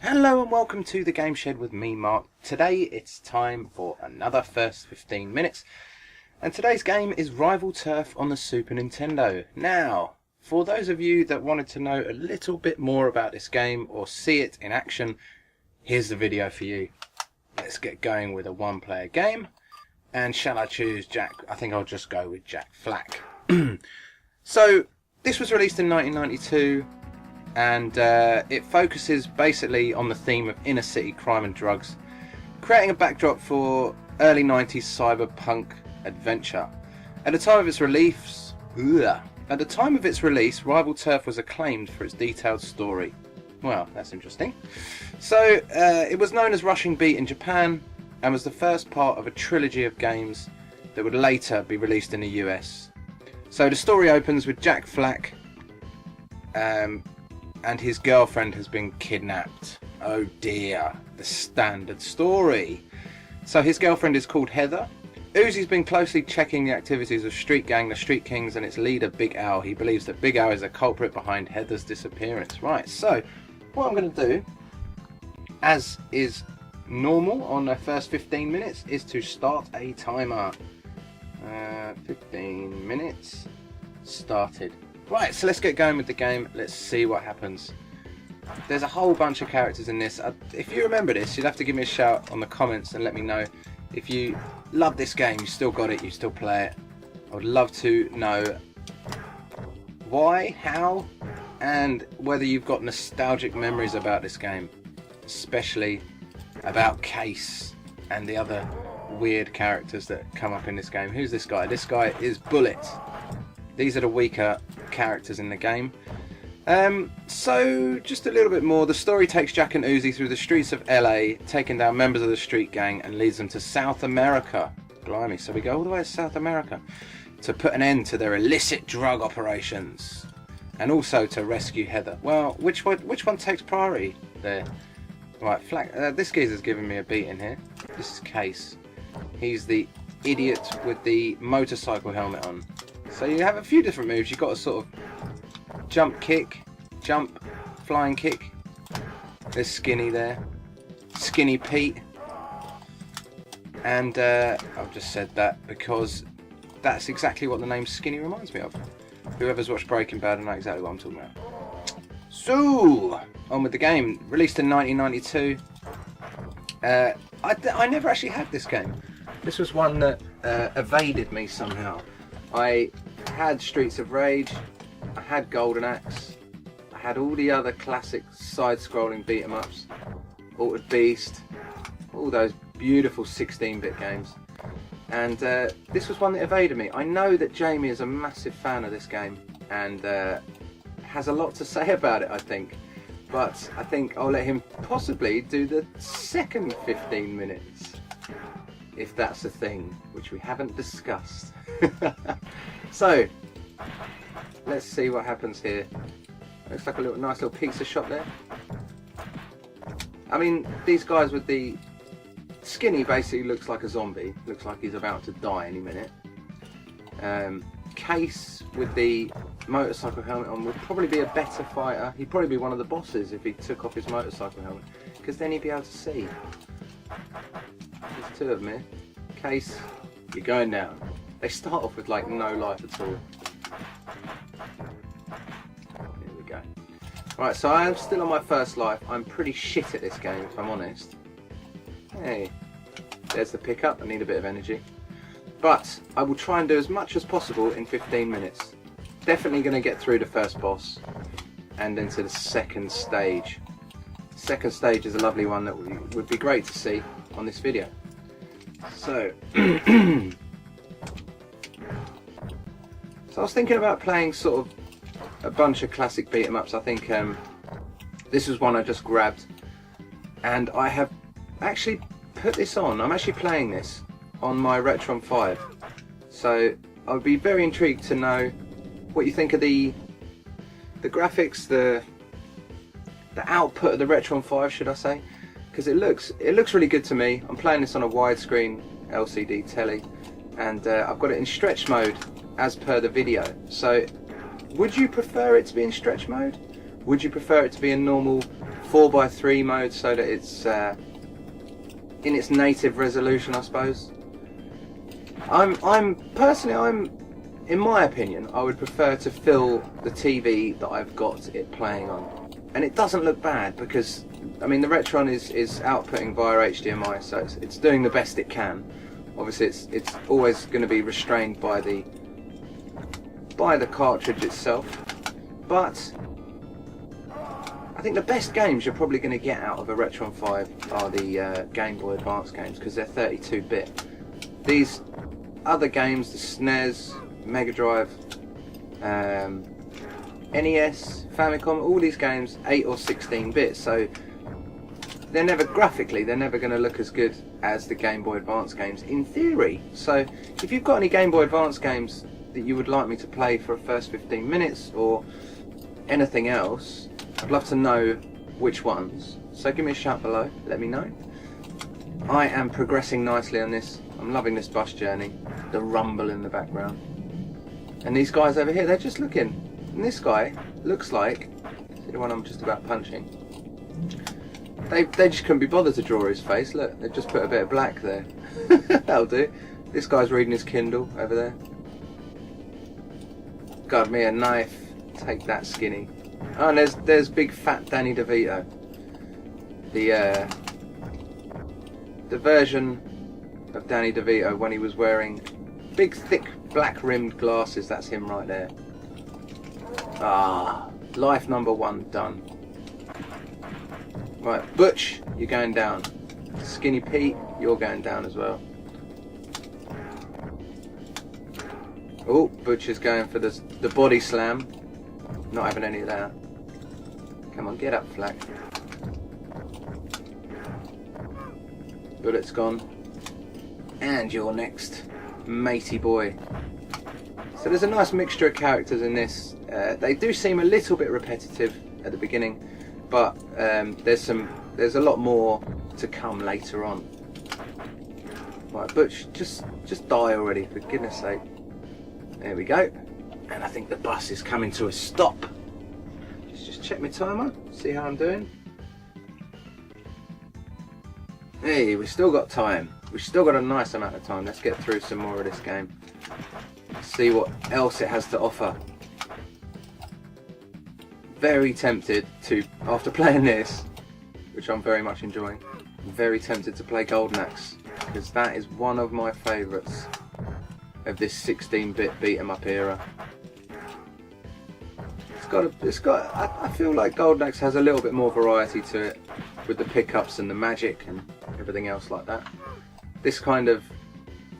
Hello and welcome to the Game Shed with me, Mark. Today it's time for another first 15 minutes, and today's game is Rival Turf on the Super Nintendo. Now, for those of you that wanted to know a little bit more about this game or see it in action, here's the video for you. Let's get going with a one-player game, and shall I choose Jack? I think I'll just go with Jack Flack. So, this was released in 1992. And it focuses basically on the theme of inner city crime and drugs, creating a backdrop for early 90s cyberpunk adventure. At the time of its release, Rival Turf was acclaimed for its detailed story. Well, that's interesting. So it was known as Rushing Beat in Japan and was the first part of a trilogy of games that would later be released in the US. So the story opens with Jack Flack and his girlfriend has been kidnapped. Oh dear, the standard story. So his girlfriend is called Heather. Uzi's been closely checking the activities of Street Gang, the Street Kings, and its leader Big Al. He believes that Big Al is the culprit behind Heather's disappearance. Right, so what I'm going to do, as is normal on the first 15 minutes, is to start a timer. 15 minutes started. Right, so let's get going with the game. Let's see what happens. There's a whole bunch of characters in this. If you remember this, you'd have to give me a shout on the comments and let me know if you love this game, you still got it, you still play it. I would love to know why, how, and whether you've got nostalgic memories about this game, especially about Case and the other weird characters that come up in this game. Who's this guy? This guy is Bullet. These are the weaker characters in the game. So just a little bit more. The story takes Jack and Uzi through the streets of LA, taking down members of the Street Gang, and leads them to South America. Blimey, so we go all the way to South America to put an end to their illicit drug operations, and also to rescue Heather. Well, which one takes priority there? Right, Flack. This geezer's giving me a beating here. This is Case. He's the idiot with the motorcycle helmet on. So you have a few different moves. You've got a sort of jump kick, jump, flying kick. There's Skinny there. Skinny Pete. And I've just said that because that's exactly what the name Skinny reminds me of. Whoever's watched Breaking Bad will know exactly what I'm talking about. So, on with the game. Released in 1992. I never actually had this game. This was one that evaded me somehow. I had Streets of Rage, I had Golden Axe, I had all the other classic side-scrolling beat-em-ups, Altered Beast, all those beautiful 16-bit games, and this was one that evaded me. I know that Jamie is a massive fan of this game and has a lot to say about it, I think, but I think I'll let him possibly do the second 15 minutes. If that's a thing, which we haven't discussed. So, let's see what happens here. Looks like a nice little pizza shop there. I mean, these guys with the Skinny basically looks like a zombie. Looks like he's about to die any minute. Case with the motorcycle helmet on would probably be a better fighter. He'd probably be one of the bosses if he took off his motorcycle helmet, because then he'd be able to see. There's two of them here. Case, you're going down. They start off with like no life at all. Here we go. Right, so I am still on my first life. I'm pretty shit at this game, if I'm honest. Hey, there's the pickup. I need a bit of energy. But I will try and do as much as possible in 15 minutes. Definitely going to get through the first boss and into the second stage. The second stage is a lovely one that would be great to see on this video. So, so I was thinking about playing sort of a bunch of classic beat 'em ups. I think this was one I just grabbed, and I have actually put this on. I'm actually playing this on my Retron 5. So I would be very intrigued to know what you think of the graphics, the output of the Retron 5, should I say? Because it looks really good to me. I'm playing this on a widescreen LCD telly, and I've got it in stretch mode as per the video. So would you prefer it to be in stretch mode? Would you prefer it to be in normal 4x3 mode so that it's in its native resolution, I suppose? I'm personally, in my opinion, I would prefer to fill the TV that I've got it playing on, and it doesn't look bad because I mean the Retron is outputting via HDMI, so it's doing the best it can. Obviously, it's always going to be restrained by the cartridge itself, but I think the best games you're probably going to get out of a Retron 5 are the Game Boy Advance games, because they're 32-bit. These other games, the SNES, Mega Drive, NES, Famicom, all these games 8 or 16-bit, so they're never graphically, they're never going to look as good as the Game Boy Advance games in theory. So if you've got any Game Boy Advance games that you would like me to play for a first 15 minutes or anything else, I'd love to know which ones. So give me a shout below, let me know. I am progressing nicely on this. I'm loving this bus journey. The rumble in the background. And these guys over here, they're just looking. And this guy looks like, see the one I'm just about punching, they just couldn't be bothered to draw his face. Look, they've just put a bit of black there. That'll do. This guy's reading his Kindle over there. Got me a knife. Take that, skinny. Oh, and there's big fat Danny DeVito. The version of Danny DeVito when he was wearing big thick black rimmed glasses. That's him right there. Ah, life number 1 done. Right, Butch, you're going down. Skinny Pete, you're going down as well. Oh, Butch is going for the body slam. Not having any of that. Come on, get up, Flack. Bullet's gone. And you're next, matey boy. So there's a nice mixture of characters in this. They do seem a little bit repetitive at the beginning, but there's a lot more to come later on. Right, Butch, just die already, for goodness sake. There we go. And I think the bus is coming to a stop. Let's just check my timer, see how I'm doing. Hey, we've still got time. We've still got a nice amount of time. Let's get through some more of this game. See what else it has to offer. Very tempted to, after playing this, which I'm very much enjoying, I'm very tempted to play Golden Axe, because that is one of my favourites of this 16-bit beat 'em up era. I feel like Golden Axe has a little bit more variety to it, with the pickups and the magic and everything else like that. This kind of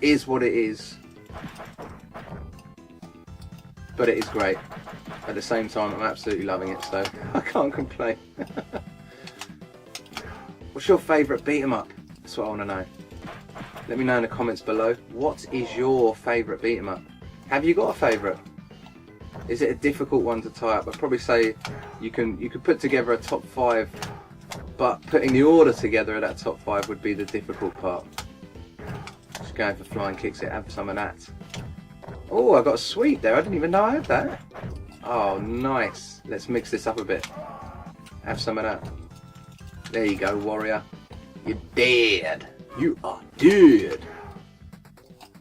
is what it is, but it is great. At the same time, I'm absolutely loving it, so I can't complain. What's your favourite beat 'em up? That's what I want to know. Let me know in the comments below. What is your favourite beat 'em up? Have you got a favourite? Is it a difficult one to tie up? I'd probably say you could put together a top 5, but putting the order together of that top 5 would be the difficult part. Just going for flying kicks it, have some of that. Oh, I got a sweet there. I didn't even know I had that. Oh, nice. Let's mix this up a bit. Have some of that. There you go, warrior. You're dead. You are dead.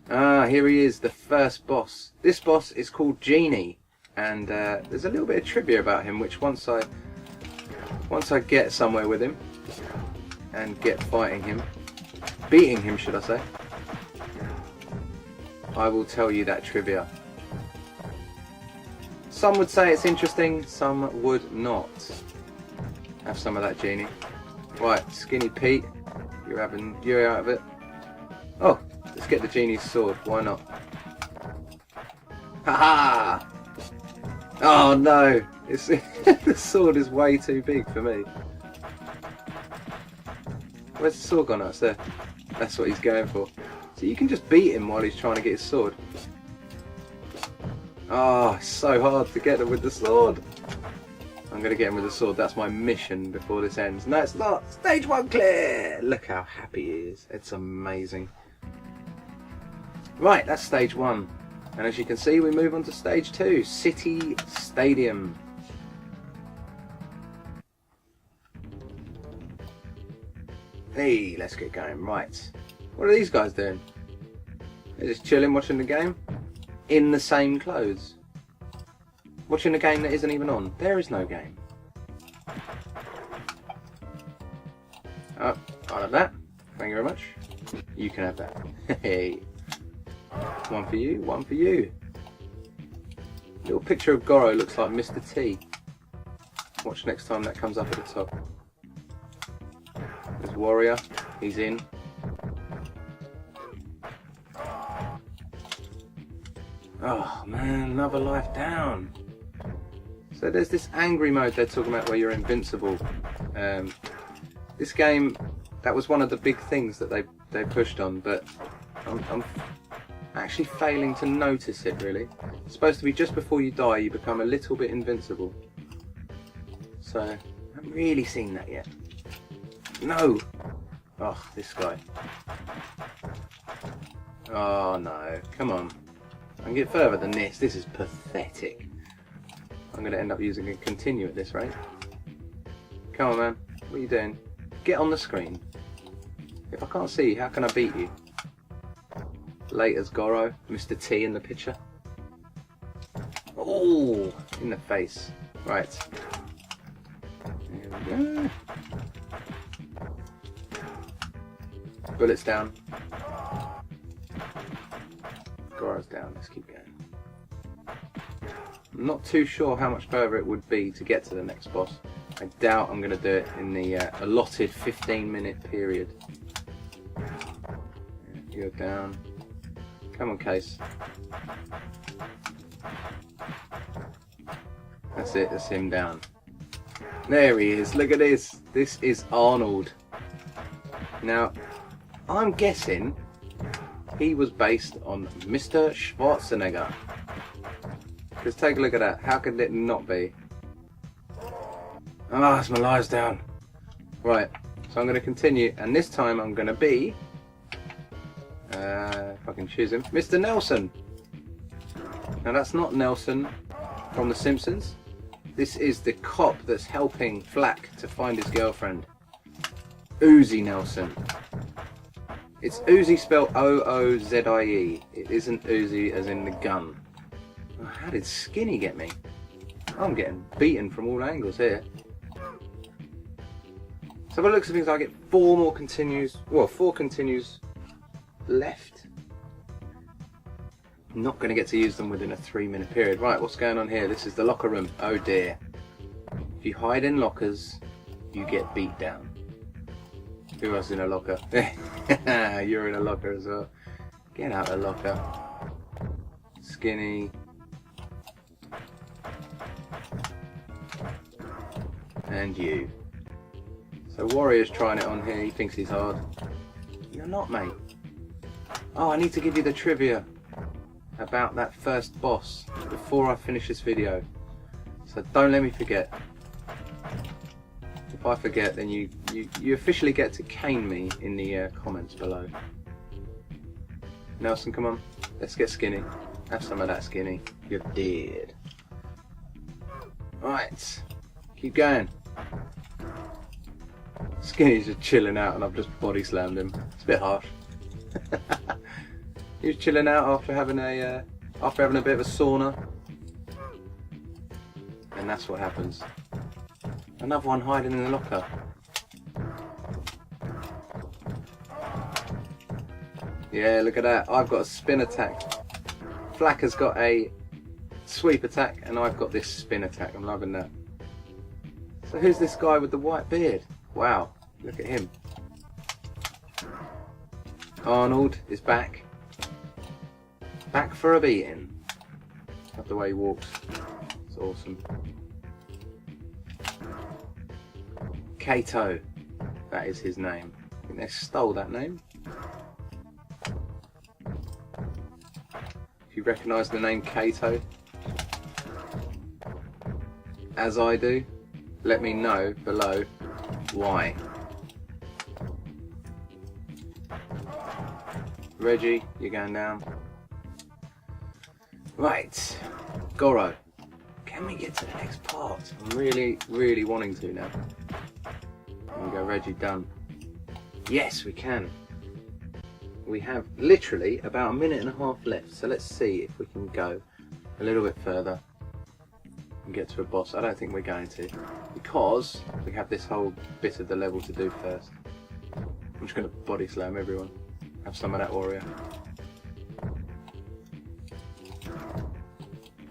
Ah, here he is, the first boss. This boss is called Genie, and there's a little bit of trivia about him, which once I get somewhere with him and get fighting him, beating him, should I say, I will tell you that trivia. Some would say it's interesting, some would not. Have some of that, Genie. Right, Skinny Pete, you're out of it. Oh, let's get the Genie's sword, why not? Haha! Oh no, the sword is way too big for me. Where's the sword gone? That's there. That's what he's going for. So you can just beat him while he's trying to get his sword. Oh, it's so hard to get him with the sword. I'm going to get him with the sword. That's my mission before this ends. No, it's not. Stage 1 clear. Look how happy he is. It's amazing. Right, that's stage 1. And as you can see, we move on to stage 2. City Stadium. Hey, let's get going. Right. What are these guys doing? They're just chilling, watching the game. In the same clothes. Watching a game that isn't even on. There is no game. Oh, I'll have that. Thank you very much. You can have that. Hey. One for you, one for you. Little picture of Goro looks like Mr. T. Watch next time that comes up at the top. There's Warrior. He's in. Oh man, another life down. So there's this angry mode they're talking about where you're invincible. This game, that was one of the big things that they pushed on, but I'm actually failing to notice it really. It's supposed to be just before you die you become a little bit invincible. So, I haven't really seen that yet. No! Oh, this guy. Oh no, come on. I can get further than this. This is pathetic. I'm going to end up using a continue at this rate. Come on, man. What are you doing? Get on the screen. If I can't see you, how can I beat you? Later's Goro. Mr. T in the picture. Oh, in the face. Right. There we go. Bullets down. Goro's down. Let's keep going. I'm not too sure how much further it would be to get to the next boss. I doubt I'm going to do it in the allotted 15-minute period. You're down. Come on, Case. That's it, that's him down. There he is, look at this. This is Arnold. Now, I'm guessing he was based on Mr. Schwarzenegger. Because take a look at that, how could it not be? Ah, that's my lives down. Right, so I'm going to continue, and this time I'm going to be, if I can choose him, Mr. Nelson. Now that's not Nelson from The Simpsons. This is the cop that's helping Flack to find his girlfriend. Uzi Nelson. It's Uzi spelled O-O-Z-I-E. It isn't Uzi as in the gun. Oh, how did Skinny get me? I'm getting beaten from all angles here. So by the looks of things I get 4 continues left. I'm not going to get to use them within a 3-minute period. Right, what's going on here? This is the locker room. Oh dear. If you hide in lockers, you get beat down. Who else in a locker? You're in a locker as well. Get out of the locker. Skinny. And you. So Warrior's trying it on here. He thinks he's hard. You're not, mate. Oh, I need to give you the trivia about that first boss before I finish this video. So don't let me forget. If I forget, then you officially get to cane me in the comments below. Nelson, come on. Let's get Skinny. Have some of that, Skinny. You're dead. Right. Keep going. Skinny's just chilling out and I've just body slammed him. It's a bit harsh. He was chilling out after having a bit of a sauna. And that's what happens. Another one hiding in the locker. Yeah, look at that. I've got a spin attack. Flack has got a sweep attack and I've got this spin attack. I'm loving that. So who's this guy with the white beard? Wow, look at him. Arnold is back. Back for a beating. Love the way he walks. It's awesome. Kato. That is his name. I think they stole that name. If you recognise the name Kato, as I do, let me know below why. Reggie, you're going down. Right, Goro. Can we get to the next part? I'm really wanting to now. There we go, Reggie, done. Yes, we can. We have literally about 1.5 minutes left, so let's see if we can go a little bit further and get to a boss. I don't think we're going to, because we have this whole bit of the level to do first. I'm just going to body slam everyone. Have some of that warrior.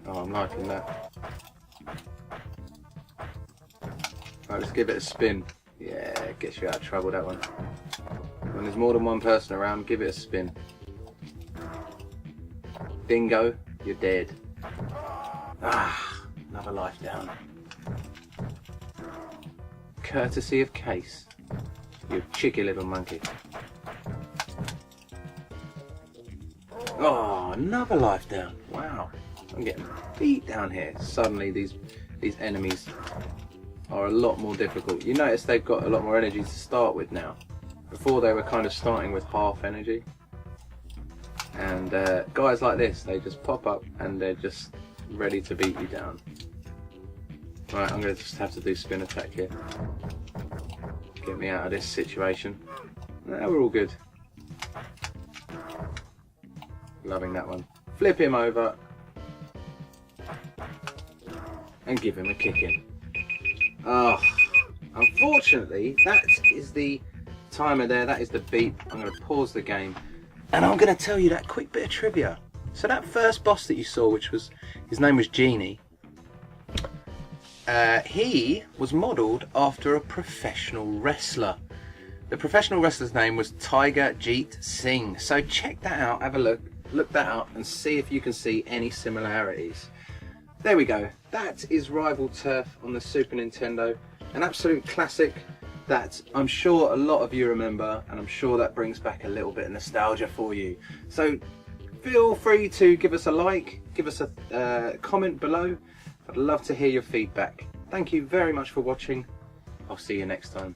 Oh, I'm liking that. Right, let's give it a spin. Yeah, gets you out of trouble, that one. When there's more than one person around, give it a spin. Bingo, you're dead. Ah, another life down. Courtesy of Case, you cheeky little monkey. Oh, another life down. Wow, I'm getting beat down here. Suddenly these enemies are a lot more difficult. You notice they've got a lot more energy to start with now. Before they were kind of starting with half energy. And guys like this, they just pop up and they're just ready to beat you down. Right, I'm going to just have to do spin attack here. Get me out of this situation. Now we're all good. Loving that one. Flip him over. And give him a kicking. Oh, unfortunately, that is the timer there, that is the beat. I'm going to pause the game and I'm going to tell you that quick bit of trivia. So that first boss that you saw, which was, his name was Genie, he was modelled after a professional wrestler. The professional wrestler's name was Tiger Jeet Singh. So check that out, have a look that up and see if you can see any similarities. There we go. That is Rival Turf on the Super Nintendo. An absolute classic that I'm sure a lot of you remember, and I'm sure that brings back a little bit of nostalgia for you. So feel free to give us a like, give us a comment below. I'd love to hear your feedback. Thank you very much for watching. I'll see you next time.